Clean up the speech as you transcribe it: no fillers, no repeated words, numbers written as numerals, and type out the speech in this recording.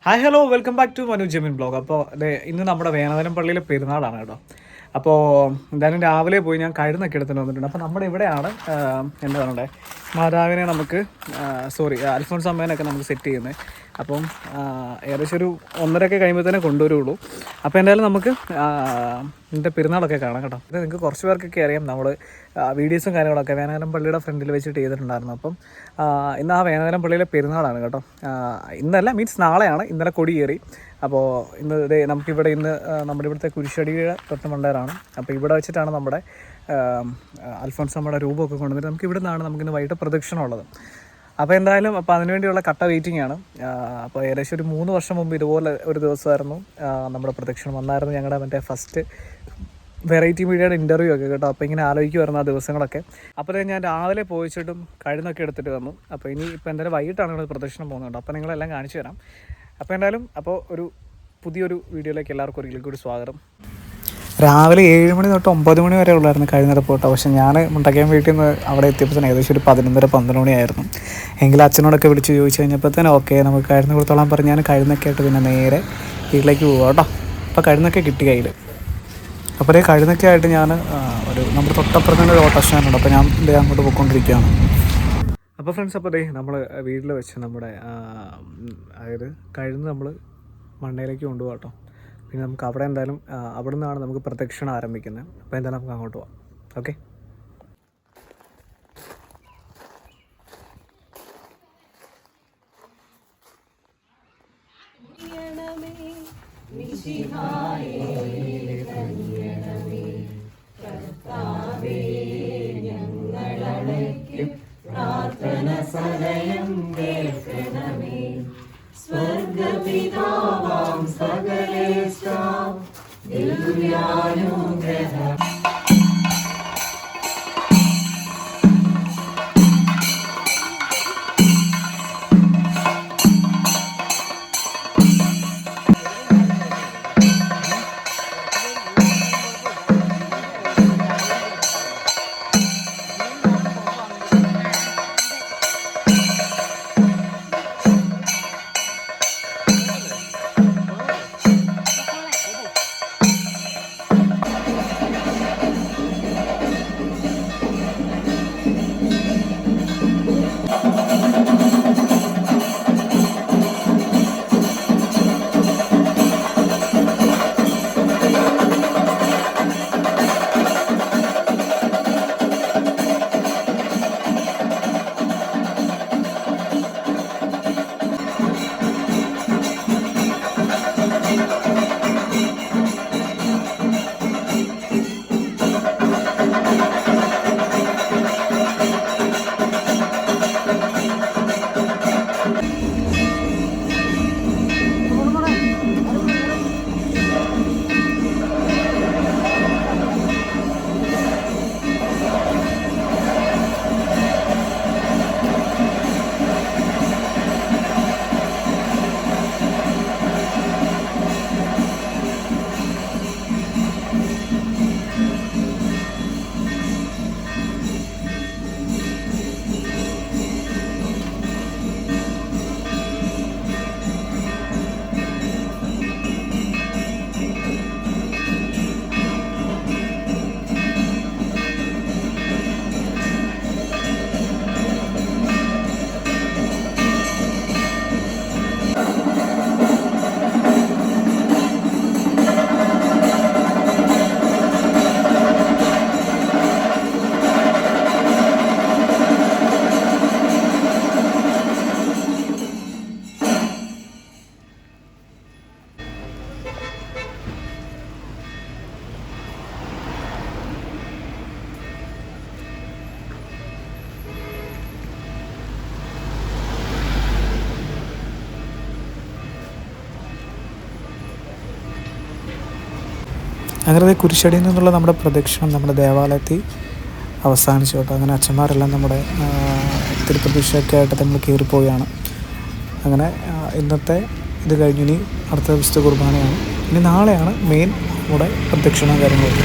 Hi hello welcome back to Manu Jemin blog. അപ്പോൾ ഇന്ന് നമ്മുടെ വേണാതരം പള്ളിയിലെ പെരുന്നാളാണ് കേട്ടോ. അപ്പോൾ എന്തായാലും രാവിലെ പോയി ഞാൻ കഴുന്നൊക്കെ എടുത്തിട്ട് വന്നിട്ടുണ്ട്. അപ്പോൾ നമ്മുടെ ഇവിടെയാണ് എന്താ പറയണ്ടേ, മാതാവിനെ നമുക്ക് അൽഫോൻസ് അമ്മേനൊക്കെ നമുക്ക് സെറ്റ് ചെയ്യുന്നത്. അപ്പം ഏകദേശം ഒരു 1:30 കഴിയുമ്പോൾ തന്നെ കൊണ്ടുവരുള്ളൂ. അപ്പോൾ എന്തായാലും നമുക്ക് ഇതിൻ്റെ പെരുന്നാളൊക്കെ കാണാം കേട്ടോ. ഇത് നിങ്ങൾക്ക് കുറച്ച് പേർക്കൊക്കെ അറിയാം, നമ്മൾ വീഡിയോസും കാര്യങ്ങളൊക്കെ വേണാതരം പള്ളിയുടെ ഫ്രണ്ടിൽ വെച്ചിട്ട് ചെയ്തിട്ടുണ്ടായിരുന്നു. അപ്പം ഇന്ന് ആ വേണാതരം പള്ളിയിലെ പെരുന്നാളാണ് കേട്ടോ. ഇന്നല്ല, മീൻസ് നാളെയാണ്. ഇന്നലെ കൊടിയേറി. അപ്പോൾ ഇന്ന് നമുക്കിവിടെ ഇന്ന് നമ്മുടെ ഇവിടുത്തെ കുരിശടിയുടെ തൊട്ട് മണ്ടേരാണ്. അപ്പോൾ ഇവിടെ വെച്ചിട്ടാണ് നമ്മുടെ അൽഫോൻസ് നമ്മുടെ രൂപമൊക്കെ കൊണ്ടുവന്നിട്ട് നമുക്ക് ഇവിടെ നിന്നാണ് നമുക്കിന്ന് വൈകിട്ട് പ്രദക്ഷിണം ഉള്ളത്. അപ്പോൾ എന്തായാലും അതിനുവേണ്ടിയുള്ള കട്ട വെയിറ്റിംഗ് ആണ്. അപ്പോൾ ഏകദേശം ഒരു 3 വർഷം മുമ്പ് ഇതുപോലെ ഒരു ദിവസമായിരുന്നു നമ്മുടെ പ്രദക്ഷിണം വന്നായിരുന്നു, ഞങ്ങളുടെ മറ്റേ ഫസ്റ്റ് വെറൈറ്റി മീഡിയയുടെ ഇൻ്റർവ്യൂ ഒക്കെ കേട്ടോ. അപ്പോൾ ഇങ്ങനെ ആലോചിക്കുമായിരുന്നു ആ ദിവസങ്ങളൊക്കെ. അപ്പോൾ ഞാൻ രാവിലെ പോയിച്ചിട്ടും കഴുന്നൊക്കെ എടുത്തിട്ട് വന്നു. അപ്പോൾ ഇപ്പോൾ എന്തായാലും വൈകിട്ടാണ് ഇവിടെ പ്രദക്ഷിണം പോകുന്നുണ്ട്. അപ്പോൾ നിങ്ങളെല്ലാം കാണിച്ചു തരാം. അപ്പോൾ എന്തായാലും ഒരു പുതിയൊരു വീഡിയോയിലേക്ക് എല്ലാവർക്കും ഒരിക്കലും കൂടി സ്വാഗതം. രാവിലെ 7 മണി തൊട്ട് 9 മണി വരെ ഉള്ളായിരുന്നു കഴുന്നടപ്പ് കേട്ടോ. പക്ഷേ ഞാൻ മുണ്ടക്കയം വീട്ടിൽ നിന്ന് അവിടെ എത്തിയപ്പോൾ ഏകദേശം ഒരു 11:30-12 മണിയായിരുന്നു. എങ്കിലും അച്ഛനോടൊക്കെ വിളിച്ച് ചോദിച്ചു കഴിഞ്ഞപ്പോൾ തന്നെ ഓക്കെ നമുക്ക് കഴുന്ന് കൊടുത്തോളാൻ പറഞ്ഞ് ഞാൻ കഴുന്നൊക്കെ ആയിട്ട് പിന്നെ നേരെ വീട്ടിലേക്ക് പോകാം കേട്ടോ. അപ്പോൾ കഴുന്നൊക്കെ കിട്ടി കയ്യിൽ. അപ്പോൾ കഴുന്നൊക്കെ ആയിട്ട് ഞാൻ നമ്മുടെ തൊട്ടപ്പുറത്ത് തന്നെ ഒരു ഓട്ടോ സ്റ്റാൻഡുണ്ട്. അപ്പോൾ ഞാൻ അങ്ങോട്ട് പോയിക്കൊണ്ടിരിക്കുകയാണ്. അപ്പോൾ ഫ്രണ്ട്സ്, അപ്പോൾ നമ്മൾ വീട്ടിൽ വെച്ച് നമ്മുടെ അതായത് കഴുന്ന് നമ്മൾ മണ്ണയിലേക്ക് കൊണ്ടുപോകാം കേട്ടോ. പിന്നെ നമുക്ക് അവിടെ എന്തായാലും അവിടെ നിന്നാണ് നമുക്ക് പ്രദക്ഷിണം ആരംഭിക്കുന്നത്. അപ്പോൾ എന്തായാലും നമുക്ക് അങ്ങോട്ട് പോകാം. ഓക്കെ. പ്രാർത്ഥന സദയം കേൾക്കണമേ, സ്വർഗപിതാവാം സകലേശ ദിവ്യാനുഗ്രഹം. അങ്ങനെ കുരിശടിയിൽ നിന്നുള്ള നമ്മുടെ പ്രദക്ഷിണം നമ്മുടെ ദേവാലയത്തിൽ അവസാനിച്ചു കേട്ടോ. അങ്ങനെ അച്ഛന്മാരെല്ലാം നമ്മുടെ തിരുപ്രതിഷ്ഠയൊക്കെ ആയിട്ട് നമ്മൾ കയറിപ്പോവുകയാണ്. അങ്ങനെ ഇന്നത്തെ ഇത് കഴിഞ്ഞ് ഇനി അടുത്ത വിശുദ്ധ കുർബാനയാണ്. ഇനി നാളെയാണ് മെയിൻ നമ്മുടെ പ്രദക്ഷിണ കാര്യങ്ങൾ.